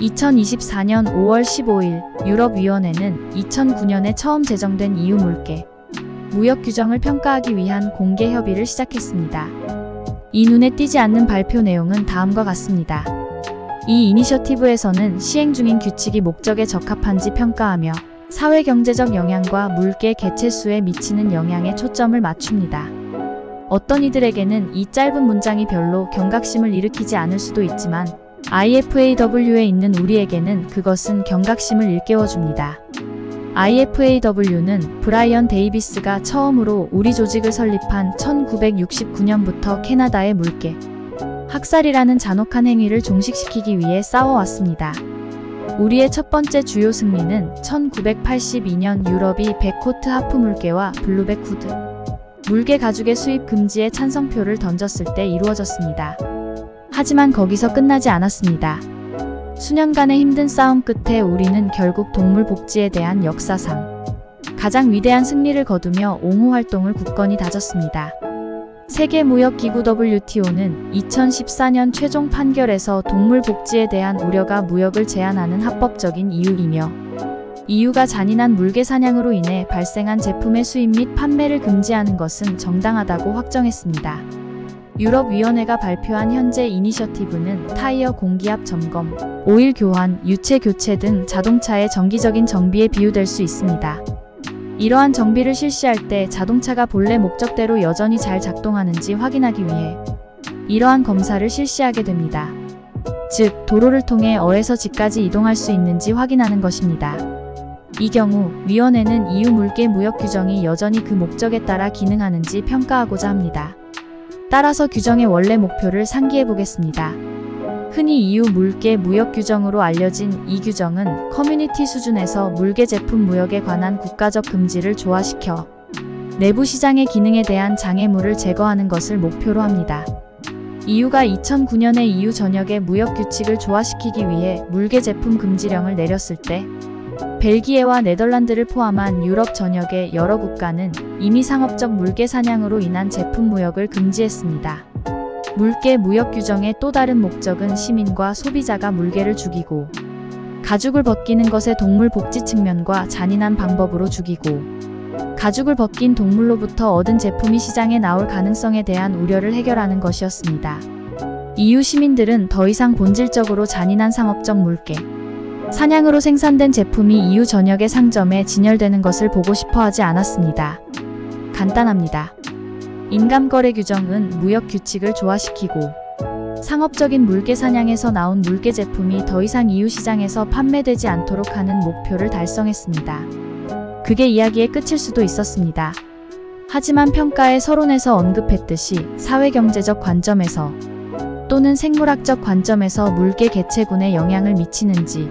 (2024년 5월 15일) 유럽위원회는 2009년에 처음 제정된 EU 물개 무역 규정을 평가하기 위한 공개 협의를 시작했습니다. 이 눈에 띄지 않는 발표 내용은 다음과 같습니다. 이 이니셔티브에서는 시행 중인 규칙이 목적에 적합한지 평가하며 사회경제적 영향과 물개 개체수에 미치는 영향에 초점을 맞춥니다. 어떤 이들에게는 이 짧은 문장이 별로 경각심을 일으키지 않을 수도 있지만 IFAW에 있는 우리에게는 그것은 경각심을 일깨워줍니다. IFAW는 브라이언 데이비스가 처음으로 우리 조직을 설립한 1969년부터 캐나다의 물개 학살이라는 잔혹한 행위를 종식시키기 위해 싸워왔습니다. 우리의 첫 번째 주요 승리는 1982년 유럽이 백코트 하프 물개와 블루백 후드 물개 가죽의 수입 금지에 찬성표를 던졌을 때 이루어졌습니다. 하지만 거기서 끝나지 않았습니다. 수년간의 힘든 싸움 끝에 우리는 결국 동물 복지에 대한 역사상 가장 위대한 승리를 거두며 옹호 활동을 굳건히 다졌습니다. 세계무역기구 WTO는 2014년 최종 판결에서 동물 복지에 대한 우려가 무역을 제한하는 합법적인 이유이며 EU가 잔인한 물개 사냥으로 인해 발생한 제품의 수입 및 판매를 금지하는 것은 정당하다고 확정했습니다. 유럽위원회가 발표한 현재 이니셔티브는 타이어 공기압 점검, 오일 교환, 유체 교체 등 자동차의 정기적인 정비에 비유될 수 있습니다. 이러한 정비를 실시할 때 자동차가 본래 목적대로 여전히 잘 작동하는지 확인하기 위해 이러한 검사를 실시하게 됩니다. 즉, 도로를 통해 어에서 지까지 이동할 수 있는지 확인하는 것입니다. 이 경우 위원회는 EU 물개 무역 규정이 여전히 그 목적에 따라 기능하는지 평가하고자 합니다. 따라서 규정의 원래 목표를 상기해 보겠습니다. 흔히 EU 물개 무역 규정으로 알려진 이 규정은 커뮤니티 수준에서 물개 제품 무역에 관한 국가적 금지를 조화시켜 내부 시장의 기능에 대한 장애물을 제거하는 것을 목표로 합니다. EU가 2009년에 EU 전역의 무역 규칙을 조화시키기 위해 물개 제품 금지령을 내렸을 때 벨기에와 네덜란드를 포함한 유럽 전역의 여러 국가는 이미 상업적 물개 사냥으로 인한 제품 무역을 금지했습니다. 물개 무역 규정의 또 다른 목적은 시민과 소비자가 물개를 죽이고 가죽을 벗기는 것의 동물 복지 측면과 잔인한 방법으로 죽이고 가죽을 벗긴 동물로부터 얻은 제품이 시장에 나올 가능성에 대한 우려를 해결하는 것이었습니다. EU 시민들은 더 이상 본질적으로 잔인한 상업적 물개 사냥으로 생산된 제품이 EU 전역의 상점에 진열되는 것을 보고 싶어 하지 않았습니다. 간단합니다. 인감거래 규정은 무역 규칙을 조화시키고 상업적인 물개 사냥에서 나온 물개 제품이 더 이상 EU 시장에서 판매되지 않도록 하는 목표를 달성했습니다. 그게 이야기의 끝일 수도 있었습니다. 하지만 평가의 서론에서 언급했듯이 사회경제적 관점에서 또는 생물학적 관점에서 물개 개체군에 영향을 미치는지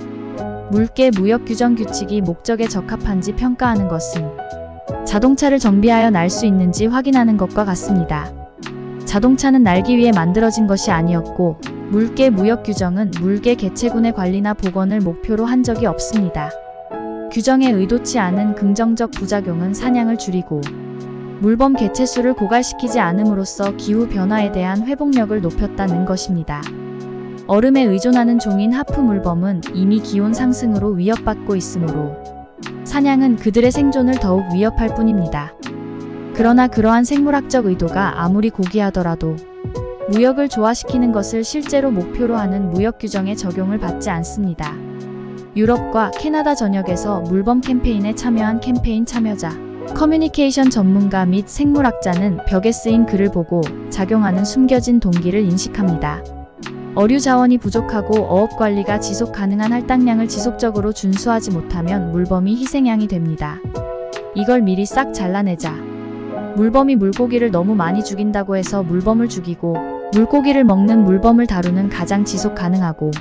물개 무역 규정 규칙이 목적에 적합한지 평가하는 것은 자동차를 정비하여 날 수 있는지 확인하는 것과 같습니다. 자동차는 날기 위해 만들어진 것이 아니었고 물개 무역 규정은 물개 개체군의 관리나 복원을 목표로 한 적이 없습니다. 규정에 의도치 않은 긍정적 부작용은 사냥을 줄이고 물범 개체수를 고갈시키지 않음으로써 기후변화에 대한 회복력을 높였다는 것입니다. 얼음에 의존하는 종인 하프 물범은 이미 기온 상승으로 위협받고 있으므로 사냥은 그들의 생존을 더욱 위협할 뿐입니다. 그러나 그러한 생물학적 의도가 아무리 고귀하더라도 무역을 조화시키는 것을 실제로 목표로 하는 무역 규정에 적용을 받지 않습니다. 유럽과 캐나다 전역에서 물범 캠페인에 참여한 캠페인 참여자, 커뮤니케이션 전문가 및 생물학자는 벽에 쓰인 글을 보고 작용하는 숨겨진 동기를 인식합니다. 어류 자원이 부족하고 어업 관리가 지속 가능한 할당량을 지속적으로 준수하지 못하면 물범이 희생양이 됩니다. 이걸 미리 싹 잘라내자. 물범이 물고기를 너무 많이 죽인다고 해서 물범을 죽이고 물고기를 먹는 물범을 다루는 가장 지속 가능하고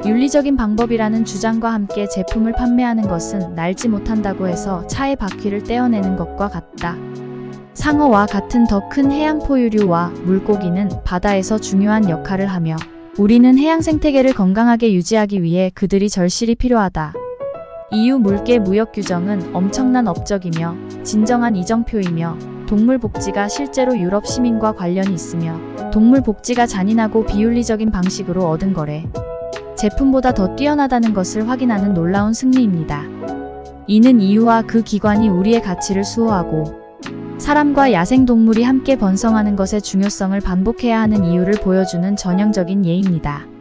윤리적인 방법이라는 주장과 함께 제품을 판매하는 것은 날지 못한다고 해서 차의 바퀴를 떼어내는 것과 같다. 상어와 같은 더 큰 해양 포유류와 물고기는 바다에서 중요한 역할을 하며 우리는 해양 생태계를 건강하게 유지하기 위해 그들이 절실히 필요하다. EU 물개 무역 규정은 엄청난 업적이며 진정한 이정표이며 동물 복지가 실제로 유럽 시민과 관련이 있으며 동물 복지가 잔인하고 비윤리적인 방식으로 얻은 거래 제품보다 더 뛰어나다는 것을 확인하는 놀라운 승리입니다. 이는 이유와 그 기관이 우리의 가치를 수호하고 사람과 야생동물이 함께 번성하는 것의 중요성을 반복해야 하는 이유를 보여주는 전형적인 예입니다.